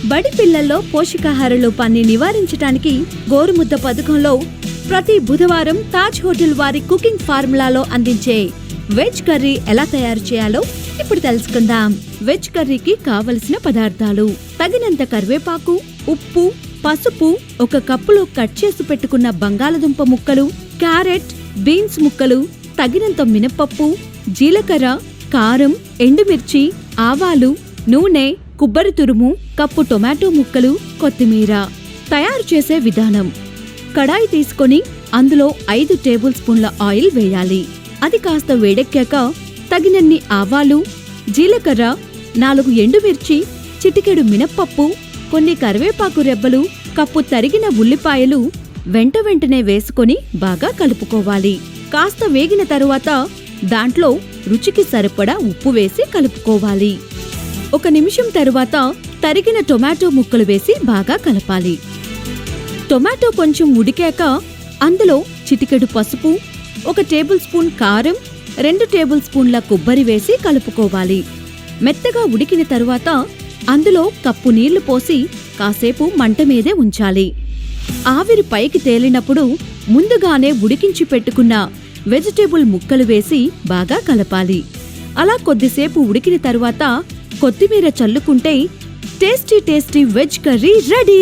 బడి పిల్లల్లో పోషకాహార లోపాన్ని నివారించడానికి గోరుముద్ద పథకంలో ప్రతి బుధవారం తాజ్ హోటల్ వారి కుకింగ్ ఫార్ములాలో అందించే వెజ్ కర్రీ ఎలా తయారు చేయాలో ఇప్పుడు తెలుసుకుందాం. వెజ్ కర్రీకి కావలసిన పదార్థాలు: తగినంత కరివేపాకు, ఉప్పు, పసుపు, 1 కప్పులో కట్ చేసి పెట్టుకున్న బంగాళదుంప ముక్కలు, క్యారెట్, బీన్స్ ముక్కలు, తగినంత మినపప్పు, జీలకర్ర, కారం, ఎండుమిర్చి, ఆవాలు, నూనె, కొబ్బరి తురుము, కప్పు టొమాటో ముక్కలు, కొత్తిమీర. తయారు చేసే విధానం: కడాయి తీసుకొని అందులో 5 టేబుల్ స్పూన్ల ఆయిల్ వేయాలి. అది కాస్త వేడెక్కాక తగినన్ని ఆవాలు, జీలకర్ర, 4 ఎండుమిర్చి, చిటికెడు మినప్పప్పు, కొన్ని కరివేపాకు రెబ్బలు, కప్పు తరిగిన ఉల్లిపాయలు వెంటనే వేసుకొని బాగా కలుపుకోవాలి. కాస్త వేగిన తరువాత దాంట్లో రుచికి సరిపడా ఉప్పు వేసి కలుపుకోవాలి. 1 నిమిషం తరువాత తరిగిన టొమాటో ముక్కలు వేసి బాగా కలపాలి. టొమాటో కొంచెం ఉడికాక అందులో చిటికెడు పసుపు, 1 టేబుల్ స్పూన్ కారం, 2 టేబుల్ స్పూన్ల కొబ్బరి వేసి కలుపుకోవాలి. మెత్తగా ఉడికిన తరువాత అందులో కప్పు నీళ్లు పోసి కాసేపు మంట మీదే ఉంచాలి. ఆవిరి పైకి తేలినప్పుడు ముందుగానే ఉడికించి పెట్టుకున్న వెజిటేబుల్ ముక్కలు వేసి బాగా కలపాలి. అలా కొద్దిసేపు ఉడికిన తరువాత కొత్తిమీర చల్లుకుంటే tasty veg curry ready.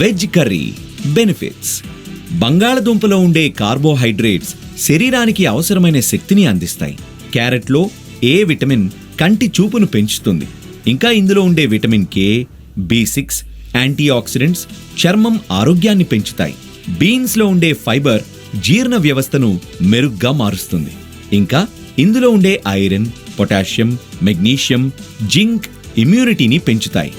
Veg curry benefits: బంగాళదుంపలో ఉండే కార్బోహైడ్రేట్స్ శరీరానికి అవసరమైన శక్తిని అందిస్తాయి. క్యారెట్లో ఏ విటమిన్ కంటి చూపును పెంచుతుంది. ఇంకా ఇందులో ఉండే vitamin K, B6 anti oxidants చర్మం ఆరోగ్యాన్ని పెంచుతాయి. బీన్స్లో ఉండే ఫైబర్ జీర్ణ వ్యవస్థను మెరుగ్గా మారుస్తుంది. ఇంకా ఇందులో ఉండే ఐరన్, పొటాషియం, మెగ్నీషియం, జింక్ ఇమ్యూనిటీని పెంచుతాయి.